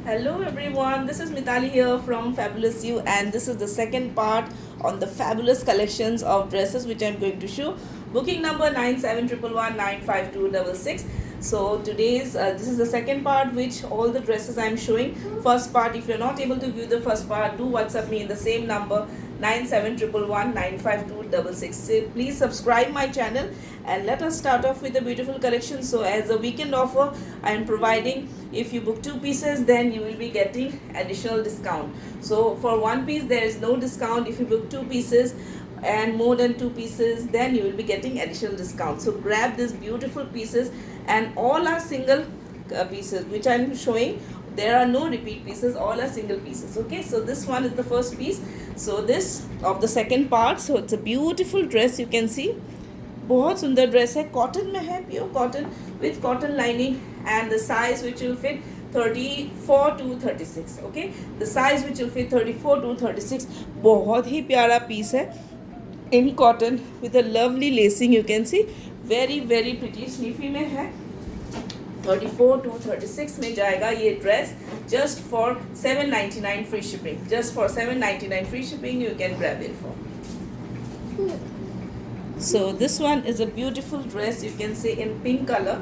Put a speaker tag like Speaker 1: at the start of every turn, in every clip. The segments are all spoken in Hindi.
Speaker 1: Hello everyone, this is Mitali here from Fabulous You, and this is the second part on the fabulous collections of dresses which I am going to show. Booking number 9711195266. So today's this is the second part which all the dresses I am showing. First part, if you're not able to view the first part, do WhatsApp me in the same number 9711195266. Please subscribe my channel and let us start off with the beautiful collection. So as a weekend offer, I am providing, if you book 2 pieces, then you will be getting additional discount. So for 1 piece there is no discount. If you book 2 pieces and more than 2 pieces, then you will be getting additional discount. So grab these beautiful pieces, and all are single pieces which I am showing. There are no repeat pieces, all are single pieces. Okay, so this one is the first piece. So this of the second part. So it's a beautiful dress, you can see. बहुत सुंदर ड्रेस है, कॉटन में है, pure cotton with cotton lining, and the size which will fit 34 to 36. Okay, the size which will fit 34 to 36. बहुत ही प्यारा पीस है in cotton with a lovely lacing, you can see. Very very pretty स्लीफी में है. 34 to 36 में जाएगा ये dress. Just for 799 free shipping. Just for 799 free shipping you can grab it for. So this one is a beautiful dress, you can see, in pink color,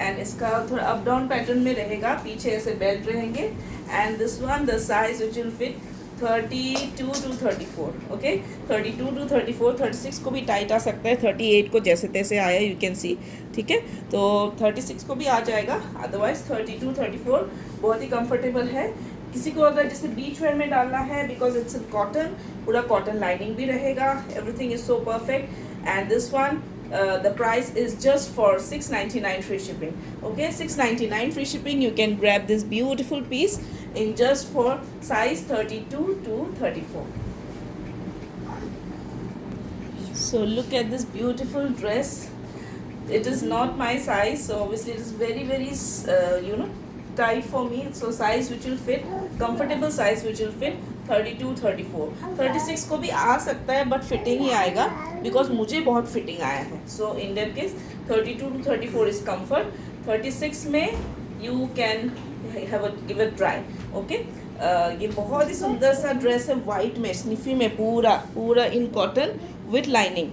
Speaker 1: and इसका थोड़ा अप डाउन पैटर्न में रहेगा, पीछे ऐसे बेल्ट रहेंगे. And this one the size which will fit 32 to 34. Okay, 32 to 34. 36 को भी टाइट आ सकता है, 38 को जैसे तैसे आया, यू कैन सी. ठीक है, तो 36 को भी आ जाएगा. अदरवाइज 32 34 बहुत ही कंफर्टेबल है. किसी को अगर जैसे बीच वेयर में डालना है, बिकॉज इट्स कॉटन, पूरा कॉटन लाइनिंग भी रहेगा. Everything is so perfect. And this one the price is just for 699 free shipping. Okay, 699 free shipping. You can grab this beautiful piece in just for size 32 to 34. So look at this beautiful dress. It is not my size, so obviously it is very very tight for me. So size which will fit, comfortable size which will fit 32 34. 36 को भी आ सकता है, बट फिटिंग ही आएगा, बिकॉज मुझे बहुत फिटिंग आया है. So in that case 32 to 34 is comfort. 36 में you can have give a try. Okay, ये बहुत ही सुंदर सा ड्रेस है, वाइट में स्निफी में, पूरा पूरा इन कॉटन विथ लाइनिंग.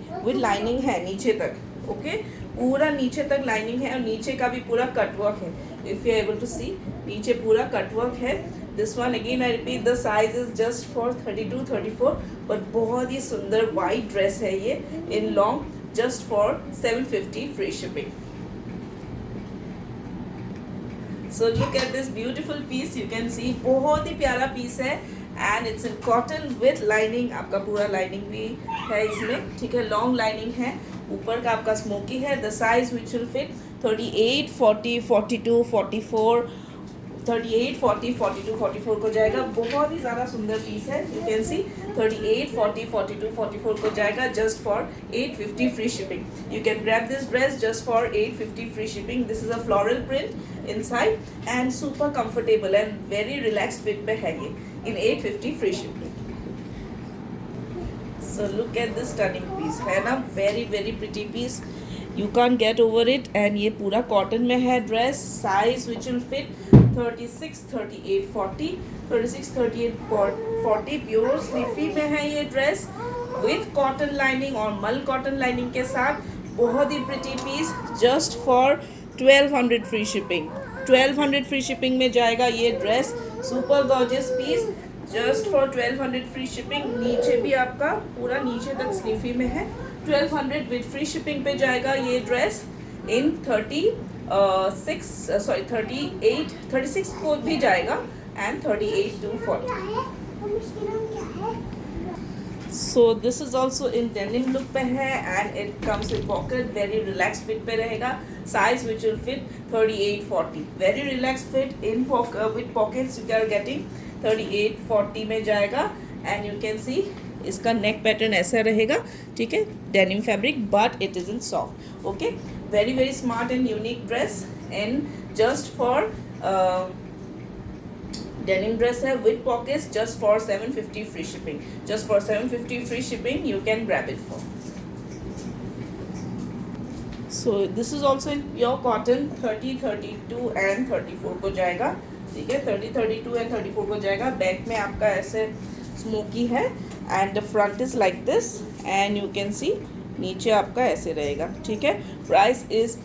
Speaker 1: है नीचे तक. ओके, पूरा नीचे तक लाइनिंग है, और नीचे का भी पूरा कटवर्क है. If you able to see, नीचे पूरा कटवर्क है. This one again I repeat, the size is just for 32 34. But बहुत ही सुंदर वाइट ड्रेस है ये in long, just for 750 free shipping. So look at this beautiful piece, you can see. बहुत ही प्यारा पीस है, and it's in cotton with lining. आपका पूरा लाइनिंग भी है इसमें. ठीक है, लॉन्ग लाइनिंग है, ऊपर का आपका स्मोकी है. The size which will fit 38 40 42 44. 38 40 42 44 को जाएगा. बहुत ही ज़्यादा सुंदर पीस है, यू कैन सी. 38 40 42 44 को जाएगा, just for 850 free shipping. You can grab this dress just for 850 free shipping. This is a floral print inside, and super comfortable and very relax fit पे है ये, इन 850 free shipping. So look at this stunning piece, है ना, very very pretty piece. You can't get over it. and ये पूरा कॉटन में है dress. Size which will fit 36 38 40. 36 38 40 pure स्लीफी में है ये ड्रेस, विथ कॉटन लाइनिंग और मल कॉटन लाइनिंग के साथ. बहुत ही pretty piece, just for 1200 free shipping. 1200 free shipping में जाएगा ये dress. Super gorgeous piece, just for 1200 free shipping. नीचे भी आपका पूरा नीचे तक स्लीफी में है. 1200 विद फ्री शिपिंग पे जाएगा ये ड्रेस इन 38 36 को भी जाएगा, and 38 to 40. So this is also in denim look पे है, and it comes with pocket. Very relax fit पे रहेगा. Size which will fit 38 40. Very relax fit in with pockets you are getting. 38 40 में जाएगा, एंड यू कैन सी इसका नेक पैटर्न ऐसा रहेगा. ठीक है, denim fabric, but it is in soft. Okay, very very smart and unique dress, and just for denim dress है with pockets, just for 750 free shipping. Just for 750 free shipping you can grab it for. So this is also in pure cotton. 30 32 and 34 को जाएगा. ठीक है, 30, 32 एंड 34 को जाएगा। बैक में आपका ऐसे स्मोकी है and the front is like this and you can सी नीचे आपका ऐसे रहेगा। ठीक है, price is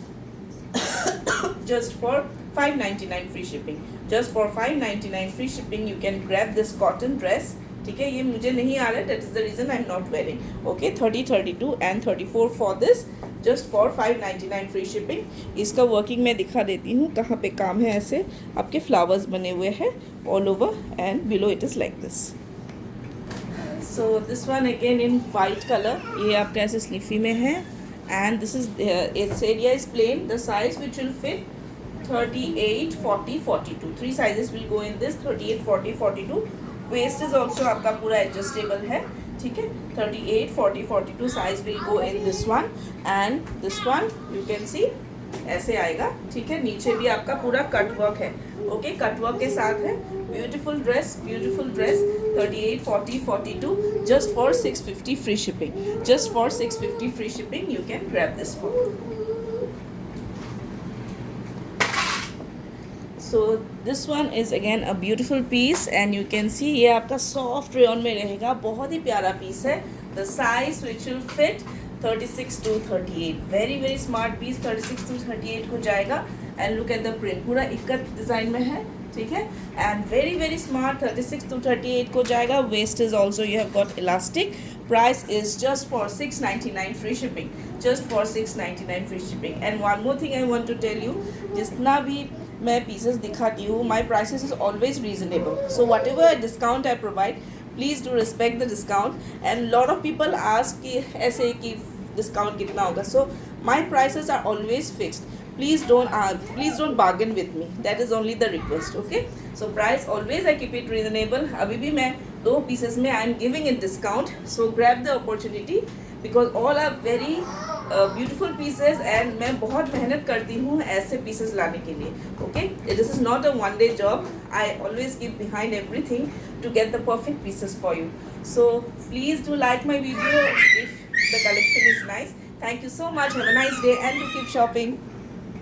Speaker 1: just for 599 free shipping, just for 599 free shipping you can grab this cotton dress। ठीक है, ये मुझे नहीं आ रहा है, that is the reason I am not wearing। okay, 30, 32 and 34 for this, just for 599 free shipping। इसका वर्किंग मैं दिखा देती हूँ कहाँ पे काम है। ऐसे आपके फ्लावर्स बने हुए हैं all over and below it is like this. So this one again in white colour, ये आपका ऐसे स्लीफी में है and this is its area is plain। the size which will fit 38, 40, 42, three sizes will go in this, 38, 40, 42। waist is also आपका पूरा adjustable है। ठीक है, 38, 40, 42 size will go in this one and this one you can see ऐसे आएगा। ठीक है, नीचे भी आपका पूरा कट वर्क है। ओके, कट वर्क के साथ है। Beautiful dress, beautiful dress. 38, 40, 42 just for 650 free shipping, just for 650 free shipping you can grab this one। so this one is again a beautiful piece and you can see ये आपका soft rayon में रहेगा, बहुत ही प्यारा पीस है। the size which will fit 36 to 38, very very smart piece। 36 to 38 को जाएगा and look at the print, पूरा इक्कत डिज़ाइन में है। ठीक है, and very very smart। 36 to 38 को जाएगा। waist is also you have got elastic। price is just for 699 free shipping, just for 699 free shipping। and one more thing I want to tell you, जितना भी मैं pieces दिखाती हूँ my prices is always reasonable, so whatever discount I provide please do respect the discount। and lot of people ask कि ऐसे कि discount कितना होगा, so my prices are always fixed। please don't bargain with me, that is only the request। okay, so price always I keep it reasonable। अभी भी मैं 2 pieces में I am giving it discount, so grab the opportunity because all are very beautiful pieces and मैं बहुत मेहनत करती हूँ ऐसे pieces लाने के लिए। okay, this is not a one day job, I always keep behind everything to get the perfect pieces for you। so please do like my video if the collection is nice। thank you so much, have a nice day and to keep shopping।